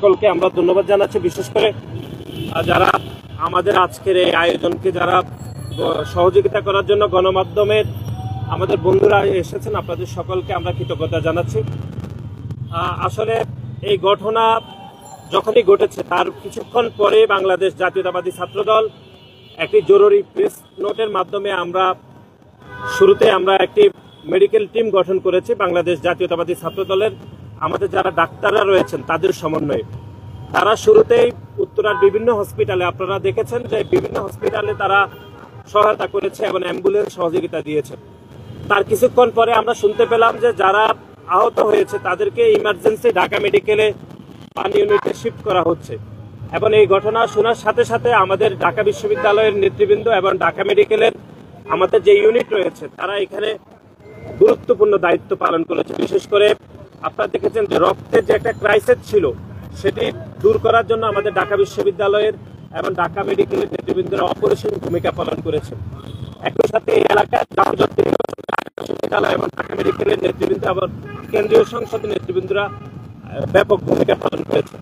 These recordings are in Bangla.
সকলকে আমরা ধন্যবাদ জানাচ্ছি, বিশেষ করে যারা আমাদের আজকের এই আয়োজনকে যারা সহযোগিতা করার জন্য গণমাধ্যমের আমাদের বন্ধুরা এসেছেন, আপনাদের সকলকে আমরা কৃতজ্ঞতা জানাচ্ছি। আসলে এই ঘটনা যখনই ঘটেছে তার কিছুক্ষণ পরে বাংলাদেশ জাতীয়তাবাদী ছাত্রদল একটি জরুরি প্রেস নোটের মাধ্যমে শুরুতে আমরা একটি মেডিকেল টিম গঠন করেছি বাংলাদেশ জাতীয়তাবাদী ছাত্রদলের আমাদের যারা ডাক্তাররা রয়েছেন তাদের সমন্বয়ে। তারা শুরুতেই উত্তরার বিভিন্ন হসপিটালে, আপনারা দেখেছেন যে বিভিন্ন হসপিটালে তারা সহায়তা করেছে এবং অ্যাম্বুলেন্স সহযোগিতা দিয়েছে। তার কিছুক্ষণ পরে আমরা শুনতে পেলাম যে যারা আহত হয়েছে তাদেরকে ইমার্জেন্সি ঢাকা মেডিকেলে পানি ইউনিটে শিফট করা হচ্ছে। এবং এই ঘটনা শোনার সাথে সাথে আমাদের ঢাকা বিশ্ববিদ্যালয়ের নেতৃবৃন্দ এবং ঢাকা মেডিকেলের আমাদের যে ইউনিট রয়েছে তারা এখানে গুরুত্বপূর্ণ দায়িত্ব পালন করেছে। বিশেষ করে আপনারা দেখেছেন যে রক্তের যে একটা ক্রাইসিস ছিল সেটি দূর করার জন্য আমাদের ঢাকা বিশ্ববিদ্যালয়ের এবং ঢাকা মেডিকেলের নেতৃবৃন্দরা অপরিসীম ভূমিকা পালন করেছে। একই সাথে এই এলাকায় বিশ্ববিদ্যালয় এবং ঢাকা মেডিকেলের নেতৃবৃন্দ এবং কেন্দ্রীয় সংসদের নেতৃবৃন্দরা ব্যাপক ভূমিকা পালন করেছে।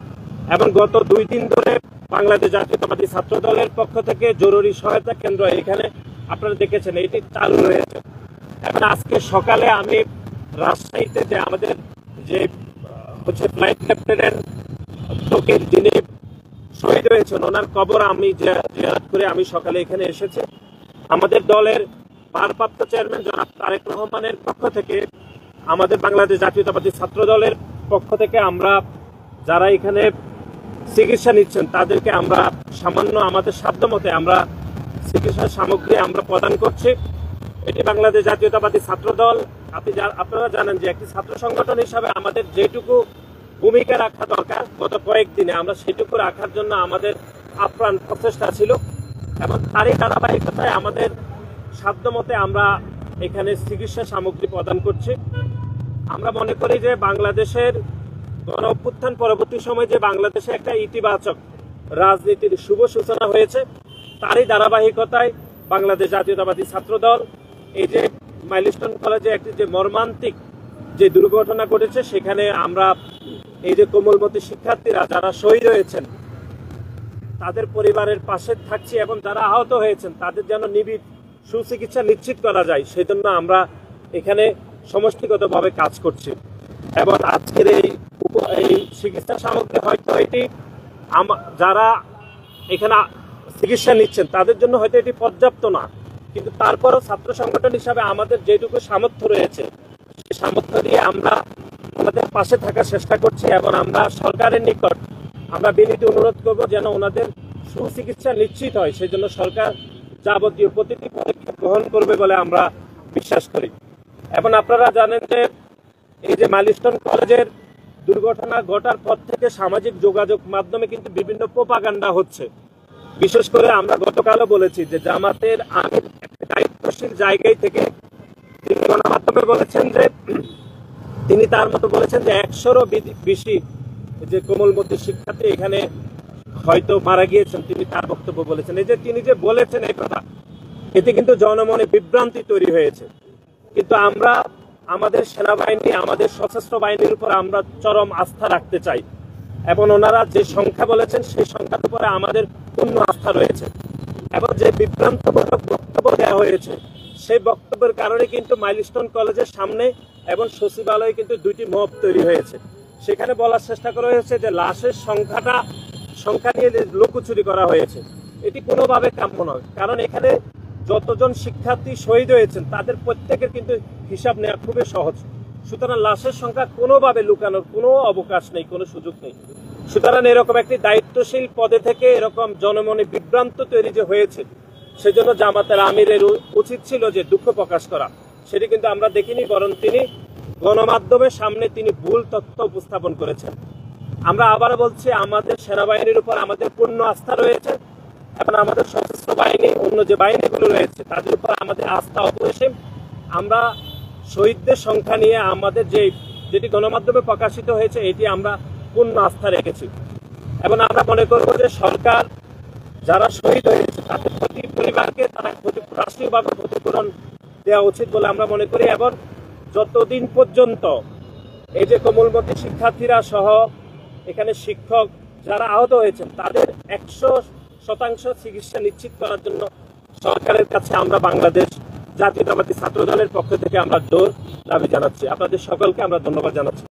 এবং গত 2 দিন ধরে বাংলাদেশ জাতীয়তাবাদী ছাত্র দলের পক্ষ থেকে জরুরি সহায়তা কেন্দ্র এখানে আপনারা দেখেছেন এটি চালু রয়েছে। এবং আজকে সকালে আমি রাজশাহীতে যে আমাদের যে ফ্লাইট লেফটেন্যান্ট যিনি শহীদ হয়েছেন ওনার কবর আমি জিয়ারত করে আমি সকালে এখানে এসেছি। আমাদের দলের ভারপ্রাপ্ত চেয়ারম্যান জনাব তারেক রহমানের পক্ষ থেকে আমাদের বাংলাদেশ জাতীয়তাবাদী ছাত্র দলের পক্ষ থেকে আমরা যারা এখানে চিকিৎসা নিচ্ছেন তাদেরকে আমরা সামান্য আমাদের সাধ্যমতে আমরা চিকিৎসা সামগ্রী আমরা প্রদান করছি। এটি বাংলাদেশ জাতীয়তাবাদী ছাত্র দল, আপনারা জানেন যে একটি ছাত্র সংগঠন হিসাবে আমাদের যেটুকু ভূমিকা রাখা দরকার গত কয়েকদিনে আমরা সেটুকু রাখার জন্য আমাদের আপ্রাণ প্রচেষ্টা ছিল। এবং তারই ধারাবাহিকতায় আমাদের সাধ্যমতে আমরা এখানে চিকিৎসা সামগ্রী প্রদান করছি। আমরা মনে করি যে বাংলাদেশের গণ অভ্যুত্থান পরবর্তী সময় যে বাংলাদেশে একটা ইতিবাচক রাজনীতির শুভ সূচনা হয়েছে তারই ধারাবাহিকতায় বাংলাদেশ জাতীয়তাবাদী ছাত্র দল এই যে মাইলস্টোন কলেজে একটি যে মর্মান্তিক যে দুর্ঘটনা ঘটেছে সেখানে আমরা এই যে কোমলমতি শিক্ষার্থীরা যারা শহীদ হয়েছেন তাদের পরিবারের পাশে থাকছি এবং যারা আহত হয়েছেন তাদের যেন নিবিড় সুচিকিৎসা নিশ্চিত করা যায় সেজন্য আমরা এখানে সমষ্টিগতভাবে কাজ করছি। এবং আজকের এই চিকিৎসা সামগ্রী হয়তো এটি যারা এখানে চিকিৎসা নিচ্ছেন তাদের জন্য হয়তো এটি পর্যাপ্ত না, কিন্তু তারপরও ছাত্র সংগঠন হিসাবে আমাদের যেটুকু সামর্থ্য রয়েছে সেই সামর্থ্য দিয়ে আমরা ওনাদের পাশে থাকার চেষ্টা করছি। এবং আমরা সরকারের নিকট আমরা বিনীত অনুরোধ করব যেন ওনাদের সুচিকিৎসা নিশ্চিত হয়, সেই জন্য সরকার যাবতীয় প্রতিটি পদক্ষেপ গ্রহণ করবে বলে আমরা বিশ্বাস করি। এবং আপনারা জানেন যে এই যে মাইলস্টোন কলেজের দুর্ঘটনা ঘটার পর থেকে সামাজিক যোগাযোগ মাধ্যমে কিন্তু বিভিন্ন প্রোপাগান্ডা হচ্ছে। বিশেষ করে আমরা গতকালও বলেছি যে জামাতের আমির দায়িত্বশীল জায়গায় থেকে তিনি গণমাধ্যমে বলেছেন যে তিনি তার মতো বলেছেন যে 100-এরও বেশি যে কোমলমতি শিক্ষার্থী এখানে হয়তো মারা গিয়েছেন, তিনি তার বক্তব্য বলেছেন। এই যে তিনি যে বলেছেন এই কথা, এতে কিন্তু জনমনে বিভ্রান্তি তৈরি হয়েছে। কিন্তু আমরা আমাদের সেনাবাহিনী আমাদের সশস্ত্র বাহিনীর উপর আমরা চরম আস্থা রাখতে চাই এবং ওনারা যে সংখ্যা বলেছেন সেই সংখ্যার উপরে আমাদের পূর্ণ আস্থা রয়েছে। এবং যে বিভ্রান্তমূলক বক্তব্য দেওয়া হয়েছে সেই বক্তব্যের কারণে কিন্তু মাইলস্টোন কলেজের সামনে এবং সচিবালয়ে কিন্তু 2টি মব তৈরি হয়েছে। সেখানে বলার চেষ্টা করা হয়েছে যে লাশের সংখ্যা নিয়ে লুকোচুরি করা হয়েছে। এটি কোনোভাবে কাম্য নয়, কারণ এখানে যতজন শিক্ষার্থী শহীদ হয়েছেন তাদের প্রত্যেকের কিন্তু হিসাব নেওয়া খুবই সহজ। সুতরাং লাশের সংখ্যা কোনোভাবে লুকানোর কোনো অবকাশ নেই, কোনো সুযোগ নেই। সুতরাং এরকম একটি দায়িত্বশীল পদে থেকে এরকম জনমনে বিভ্রান্ত তৈরি যে হয়েছে সেজন্য জামাতের আমিরের উচিত ছিল যে দুঃখ প্রকাশ করা, সেটি কিন্তু আমরা দেখিনি, বরং তিনি গণমাধ্যমের সামনে তিনি ভুল তথ্য উপস্থাপন করেছেন। আমরা আবার বলছি আমাদের সেনাবাহিনীর উপর আমাদের পূর্ণ আস্থা রয়েছে এবং আমাদের সশস্ত্র বাহিনী অন্য যে বাহিনীগুলো রয়েছে তাদের উপর আমাদের আস্থা অপরিসীম। আমরা শহীদদের সংখ্যা নিয়ে আমাদের যেটি গণমাধ্যমে প্রকাশিত হয়েছে এটি আমরা পূর্ণ আস্থা রেখেছি এবং আমরা মনে করব যে সরকার যারা শহীদ হয়েছে তাদের প্রতি পরিবারকে তারা রাষ্ট্রীয়ভাবে ক্ষতিপূরণ দেওয়া উচিত বলে আমরা মনে করি। এবং যতদিন পর্যন্ত এই যে কোমলমতি শিক্ষার্থীরা সহ এখানে শিক্ষক যারা আহত হয়েছেন তাদের 100% চিকিৎসা নিশ্চিত করার জন্য সরকারের কাছে আমরা বাংলাদেশ জাতীয়তাবাদী ছাত্র দলের পক্ষ থেকে আমরা জোর দাবি জানাচ্ছি। আপনাদের সকলকে আমরা ধন্যবাদ জানাচ্ছি।